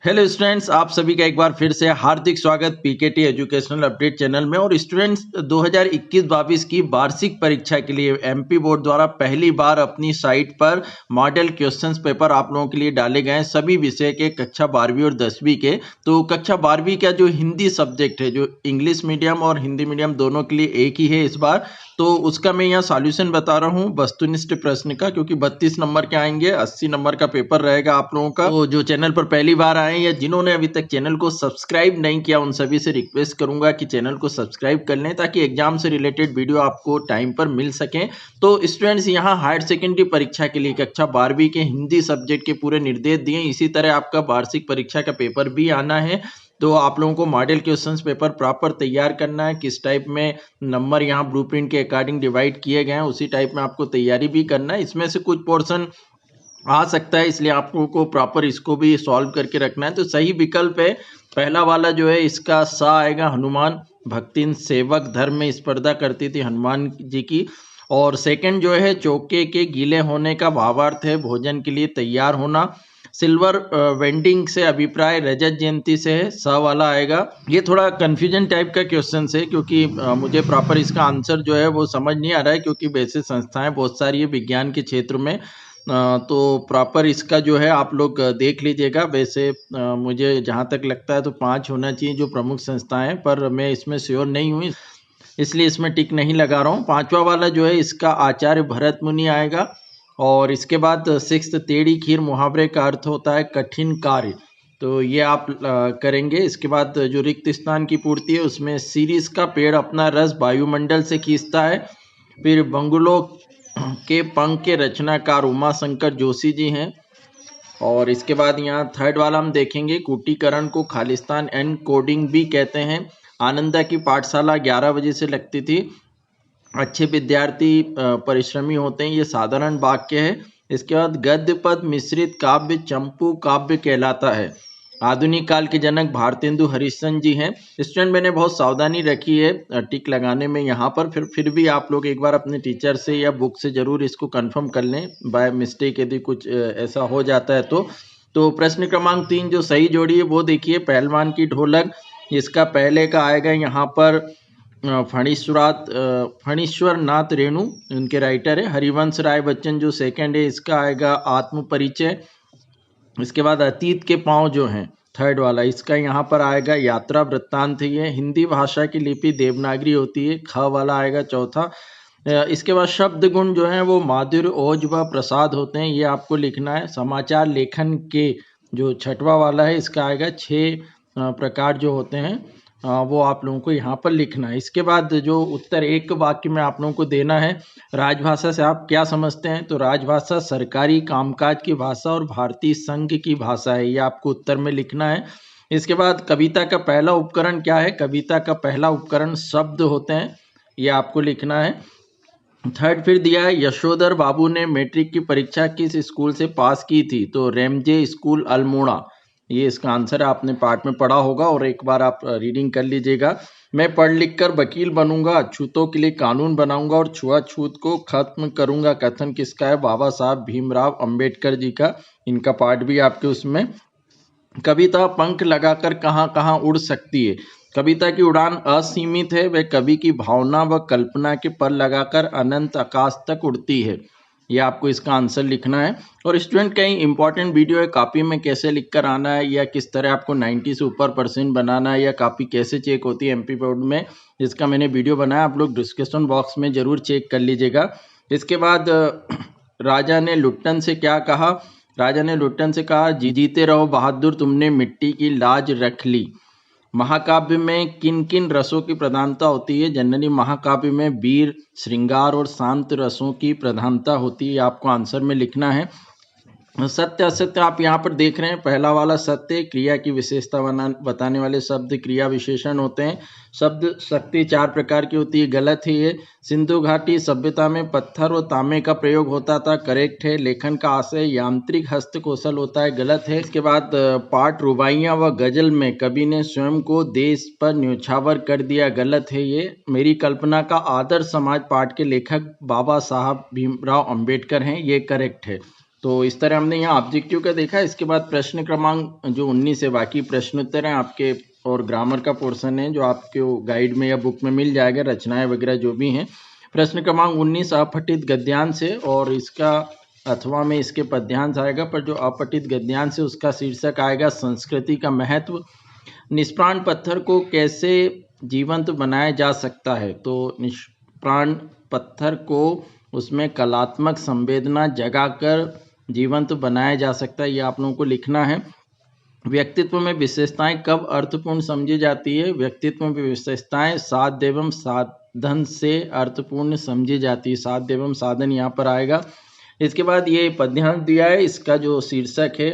Hello students, आप सभी का एक बार फिर से हार्दिक स्वागत पीकेटी एजुकेशनल अपडेट चैनल में। और स्टूडेंट्स 2021-22 की वार्षिक परीक्षा के लिए एमपी बोर्ड द्वारा पहली बार अपनी साइट पर मॉडल क्वेश्चंस पेपर आप लोगों के लिए डाले गए हैं सभी विषय के, कक्षा 12वीं और 10वीं के। तो कक्षा 12वीं का जो हिंदी सब्जेक्ट है, जो इंग्लिश मीडियम और हिंदी मीडियम दोनों के लिए एक ही है इस बार, तो उसका मैं यहाँ सॉल्यूशन बता रहा हूँ वस्तुनिष्ठ प्रश्न का, क्योंकि 32 नंबर के आएंगे, 80 नंबर का पेपर रहेगा आप लोगों का। तो जो चैनल पर पहली बार आए या जिन्होंने अभी तक चैनल को सब्सक्राइब नहीं किया, उन सभी से रिक्वेस्ट करूंगा कि चैनल को सब्सक्राइब कर लें ताकि एग्जाम से रिलेटेड वीडियो आपको टाइम पर मिल सके। तो स्टूडेंट्स, यहाँ हायर सेकेंडरी परीक्षा के लिए कक्षा 12वीं के हिंदी सब्जेक्ट के पूरे निर्देश दिए। इसी तरह आपका वार्षिक परीक्षा का पेपर भी आना है, तो आप लोगों को मॉडल क्वेश्चंस पेपर प्रॉपर तैयार करना है। किस टाइप में नंबर यहाँ ब्लूप्रिंट के अकॉर्डिंग डिवाइड किए गए हैं, उसी टाइप में आपको तैयारी भी करना है। इसमें से कुछ पोर्शन आ सकता है, इसलिए आपको को प्रॉपर इसको भी सॉल्व करके रखना है। तो सही विकल्प है पहला वाला जो है, इसका सा आएगा। हनुमान भक्तिन सेवक धर्म में स्पर्धा करती थी हनुमान जी की। और सेकंड जो है, चौके के गीले होने का भावार्थ है भोजन के लिए तैयार होना। सिल्वर वेंडिंग से अभिप्राय रजत जयंती से है, स वाला आएगा। ये थोड़ा कंफ्यूजन टाइप का क्वेश्चन है, क्योंकि मुझे प्रॉपर इसका आंसर जो है वो समझ नहीं आ रहा है, क्योंकि वैसे संस्थाएं बहुत सारी है विज्ञान के क्षेत्र में। तो प्रॉपर इसका जो है आप लोग देख लीजिएगा। वैसे मुझे जहाँ तक लगता है तो 5 होना चाहिए जो प्रमुख संस्थाएं, पर मैं इसमें श्योर नहीं हूँ, इसलिए इसमें टिक नहीं लगा रहा हूँ। पांचवा वाला जो है, इसका आचार्य भरत मुनि आएगा। और इसके बाद 6 टेढ़ी खीर मुहावरे का अर्थ होता है कठिन कार्य, तो ये आप करेंगे। इसके बाद जो रिक्त स्थान की पूर्ति है, उसमें सीरीज का पेड़ अपना रस वायुमंडल से खींचता है। फिर बंगुलों के पंख के रचनाकार उमा शंकर जोशी जी हैं। और इसके बाद यहाँ थर्ड वाला हम देखेंगे, कूटीकरण को खालिस्तान एंड कोडिंग भी कहते हैं। आनंदा की पाठशाला 11 बजे से लगती थी। अच्छे विद्यार्थी परिश्रमी होते हैं, ये साधारण वाक्य है। इसके बाद गद्य पद मिश्रित काव्य चंपू काव्य कहलाता है। आधुनिक काल के जनक भारतेंदु हरिश्चंद्र जी हैं। स्टूडेंट, मैंने बहुत सावधानी रखी है टिक लगाने में यहाँ पर, फिर भी आप लोग एक बार अपने टीचर से या बुक से जरूर इसको कंफर्म कर लें, बाय मिस्टेक यदि कुछ ऐसा हो जाता है तो प्रश्न क्रमांक 3 जो सही जोड़ी है वो देखिए, पहलवान की ढोलक, इसका पहले का आएगा यहाँ पर फणीश्वर नाथ रेणु, उनके राइटर है। हरिवंश राय बच्चन जो सेकंड है, इसका आएगा आत्म परिचय। इसके बाद अतीत के पांव जो हैं, थर्ड वाला, इसका यहाँ पर आएगा यात्रा वृत्तांत। ये हिंदी भाषा की लिपि देवनागरी होती है, ख वाला आएगा चौथा। इसके बाद शब्द गुण जो हैं वो माधुर्य ओज व प्रसाद होते हैं, ये आपको लिखना है। समाचार लेखन के जो छठवा वाला है, इसका आएगा 6 प्रकार जो होते हैं, वो आप लोगों को यहाँ पर लिखना है। इसके बाद जो उत्तर एक वाक्य में आप लोगों को देना है, राजभाषा से आप क्या समझते हैं, तो राजभाषा सरकारी कामकाज की भाषा और भारतीय संघ की भाषा है, ये आपको उत्तर में लिखना है। इसके बाद कविता का पहला उपकरण क्या है, कविता का पहला उपकरण शब्द होते हैं, ये आपको लिखना है। थर्ड फिर दिया है, यशोधर बाबू ने मैट्रिक की परीक्षा किस स्कूल से पास की थी, तो रेमजे स्कूल अल्मोड़ा, ये इसका आंसर है। आपने पाठ में पढ़ा होगा और एक बार आप रीडिंग कर लीजिएगा। मैं पढ़ लिख कर वकील बनूंगा, अछूतों के लिए कानून बनाऊंगा और छुआछूत को खत्म करूंगा, कथन किसका है, बाबा साहब भीमराव अंबेडकर जी का। इनका पाठ भी आपके उसमें। कविता पंख लगाकर कहाँ कहाँ उड़ सकती है, कविता की उड़ान असीमित है, वह कवि की भावना व कल्पना के पर लगाकर अनंत आकाश तक उड़ती है, ये आपको इसका आंसर लिखना है। और स्टूडेंट, कहीं इंपॉर्टेंट वीडियो है, कॉपी में कैसे लिख कर आना है या किस तरह आपको 90 से ऊपर % बनाना है, या कॉपी कैसे चेक होती है एमपी बोर्ड में, इसका मैंने वीडियो बनाया, आप लोग डिस्क्रिप्शन बॉक्स में जरूर चेक कर लीजिएगा। इसके बाद राजा ने लुट्टन से क्या कहा, राजा ने लुट्टन से कहा, जीते रहो बहादुर, तुमने मिट्टी की लाज रख ली। महाकाव्य में किन किन रसों की प्रधानता होती है, जनरली महाकाव्य में वीर, श्रृंगार और शांत रसों की प्रधानता होती है, आपको आंसर में लिखना है। सत्य असत्य आप यहाँ पर देख रहे हैं, पहला वाला सत्य, क्रिया की विशेषता बताने वाले शब्द क्रिया विशेषण होते हैं। शब्द शक्ति 4 प्रकार की होती है, गलत है ये। सिंधु घाटी सभ्यता में पत्थर और तांबे का प्रयोग होता था, करेक्ट है। लेखन का आशय यांत्रिक हस्त कौशल होता है, गलत है। इसके बाद पाठ रुबाइयाँ व गजल में कवि ने स्वयं को देश पर न्योछावर कर दिया, गलत है ये। मेरी कल्पना का आदर्श समाज पाठ के लेखक बाबा साहब भीमराव अंबेडकर हैं, ये करेक्ट है। तो इस तरह हमने यहाँ ऑब्जेक्टिव का देखा। इसके बाद प्रश्न क्रमांक जो 19 है, बाकी प्रश्नोत्तर हैं आपके और ग्रामर का पोर्शन है जो आपके गाइड में या बुक में मिल जाएगा, रचनाएं वगैरह जो भी हैं। प्रश्न क्रमांक 19 अपठित गद्यांश है और इसका अथवा में इसके पद्यांश आएगा, पर जो अपठित गद्यांश है उसका शीर्षक आएगा संस्कृति का महत्व। निष्प्राण पत्थर को कैसे जीवंत बनाया जा सकता है, तो निष्प्राण पत्थर को उसमें कलात्मक संवेदना जगाकर जीवंत बनाया जा सकता है, ये आप लोगों को लिखना है। व्यक्तित्व में विशेषताएं कब अर्थपूर्ण समझी जाती है, व्यक्तित्व में विशेषताएं साध्य एवं साधन से अर्थपूर्ण समझी जाती है, साध्य एवं साधन यहाँ पर आएगा। इसके बाद ये पद्यांश दिया है, इसका जो शीर्षक है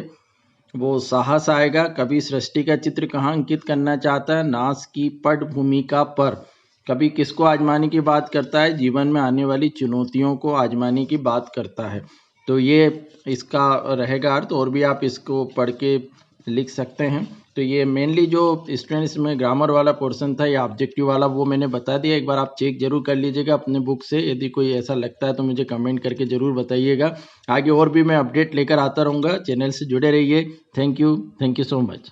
वो साहस आएगा। कवि सृष्टि का चित्र कहाँ अंकित करना चाहता है, नाश की पटभूमिका पर। कवि किसको आजमाने की बात करता है, जीवन में आने वाली चुनौतियों को आजमाने की बात करता है। तो ये इसका रहेगा अर्थ, और भी आप इसको पढ़ के लिख सकते हैं। तो ये मेनली जो स्टूडेंट्स में ग्रामर वाला पोर्शन था या ऑब्जेक्टिव वाला, वो मैंने बता दिया। एक बार आप चेक जरूर कर लीजिएगा अपने बुक से, यदि कोई ऐसा लगता है तो मुझे कमेंट करके ज़रूर बताइएगा। आगे और भी मैं अपडेट लेकर आता रहूँगा, चैनल से जुड़े रहिए। Thank you so much.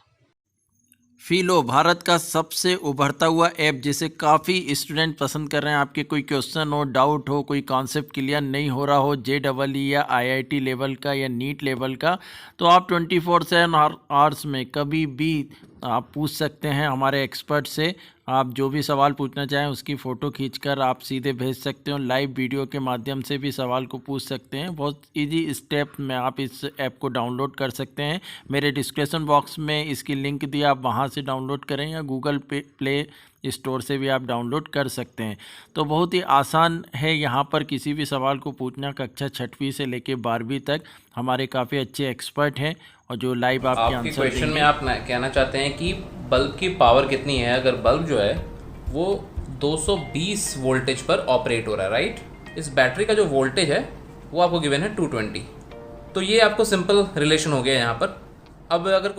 फिलो भारत का सबसे उभरता हुआ ऐप जिसे काफ़ी स्टूडेंट पसंद कर रहे हैं। आपके कोई क्वेश्चन हो, डाउट हो, कोई कॉन्सेप्ट क्लियर नहीं हो रहा हो JEE या IIT लेवल का या नीट लेवल का, तो आप 24/7 आवर्स में कभी भी आप पूछ सकते हैं हमारे एक्सपर्ट से। आप जो भी सवाल पूछना चाहें उसकी फ़ोटो खींचकर आप सीधे भेज सकते हो, लाइव वीडियो के माध्यम से भी सवाल को पूछ सकते हैं। बहुत इजी स्टेप में आप इस ऐप को डाउनलोड कर सकते हैं। मेरे डिस्क्रिप्शन बॉक्स में इसकी लिंक दी, आप वहां से डाउनलोड करें या गूगल प्ले स्टोर से भी आप डाउनलोड कर सकते हैं। तो बहुत ही आसान है यहाँ पर किसी भी सवाल को पूछना। कक्षा 6वीं से लेकर 12वीं तक हमारे काफ़ी अच्छे एक्सपर्ट हैं और जो लाइव आपके आंसर क्वेश्चन में आप कहना चाहते हैं कि बल्ब की पावर कितनी है। अगर बल्ब जो है वो 220 वोल्टेज पर ऑपरेट हो रहा है, राइट। इस बैटरी का जो वोल्टेज है वो आपको गिवन है 220। तो ये आपको सिंपल रिलेशन हो गया यहाँ पर। अब अगर